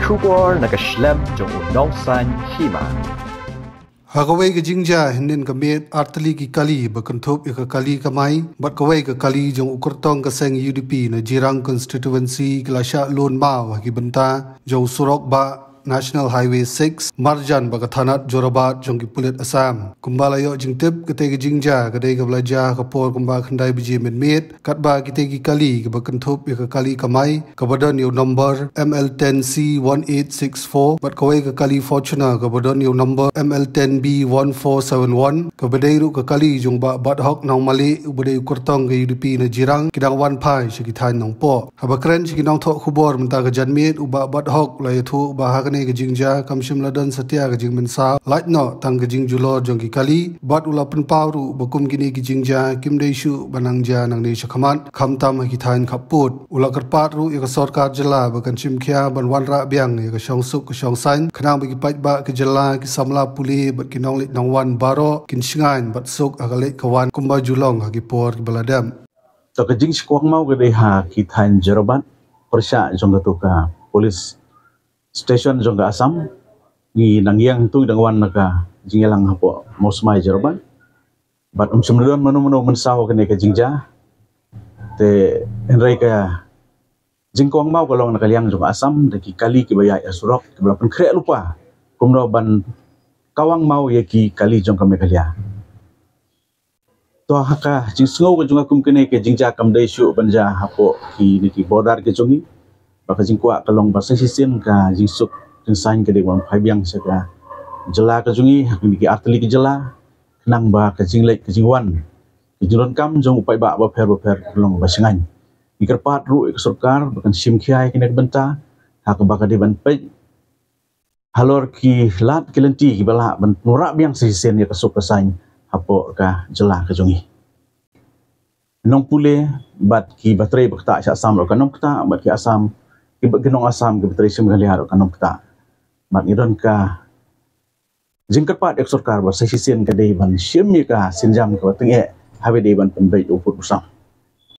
Kubor nakaslab jong unongsan hima. Hakawai ke jingja hindin kemet arteli ki kali berkentup ke kali kamai bat kawai ke kali jong ukurtong ke seng UDP na Jirang constituency kelasya lon mau ki benta jong surok ba National Highway 6 Marjan Bakathanat Jorabat jong ki pulit Assam kumbala yo jingtip kete ke jingja kedai ke belajar ke por kumba khandai biji met kat ba kite ki kali ke berkentup ke kali kamai ke badan yo number ML10C 1864 bat kawai ke kali Fortuna ke badan yo number ML10B 1471 ke badai ru ke kali jong ba bat hok nang mali ubadai ukurtong ke UDP na Jirang kidang wan pai sekitan nang po habakren sekinang thok khubor menta ke janmet uba bat hok la yathu ba ke jingja kamshim ladan satya ke jing mensa light no tang ke jing julor jong ki kali bat ula pen pawru bakum kini ke jingja kim deishu banangja nang ne shakhamat khamtam ki thain khaput ula karpat ru ya sarkar jala bakan chimkhya ban wanra byang ya shongsuk shong sain khnang bi pat ba ke jala ki samla puli bat ki nong lit nang wan baro kin singain bat suk agale kawan kumba julong ki por ki baladam to ke jing skwang mau ke ha ki thain jarabat persya jong tu ka polis station jongga Assam ni nangyang tu dangwan naka jingelang hapo mosmai Jarabat bat semdon manu mensaw kene ke jingja te enrai ka jingkong mau kalong nakaliang jongga Assam daki kali ki baya asurok ke belapan kre lupa kumno ban kawang mau ye ki kali jong kame kalia to haka jingsngo ke jonga kum kene ke jingja kam dai shu banja hapo ki ni ki border ke jongi baka jingkwa kalong basa sisin ka jingsuk jingsain ke dewan phabyang saka jela ka jungi hakni ki arteli ki jela nang ba ka jinglek ka jingwan ki jiron kam jong upai ba fer kalong basingan ikerpat ru ek sarkar bakan simkhiai ki nek benta hak baka dewan pe halor ki lat kelenti ki bala ban nurak biang sisin ya kasuk kasain hapo ka jela ka jungi nong pule bat ki baterai bakta sya Assam ro kanong kta bat ki Assam iba genong Assam ke beteri semgali harok kanong kita mat idon ka jingkat ek sarkar ba sesisian ka dei ban syem ka sinjam ka tenge habe dei ban penbai uput usam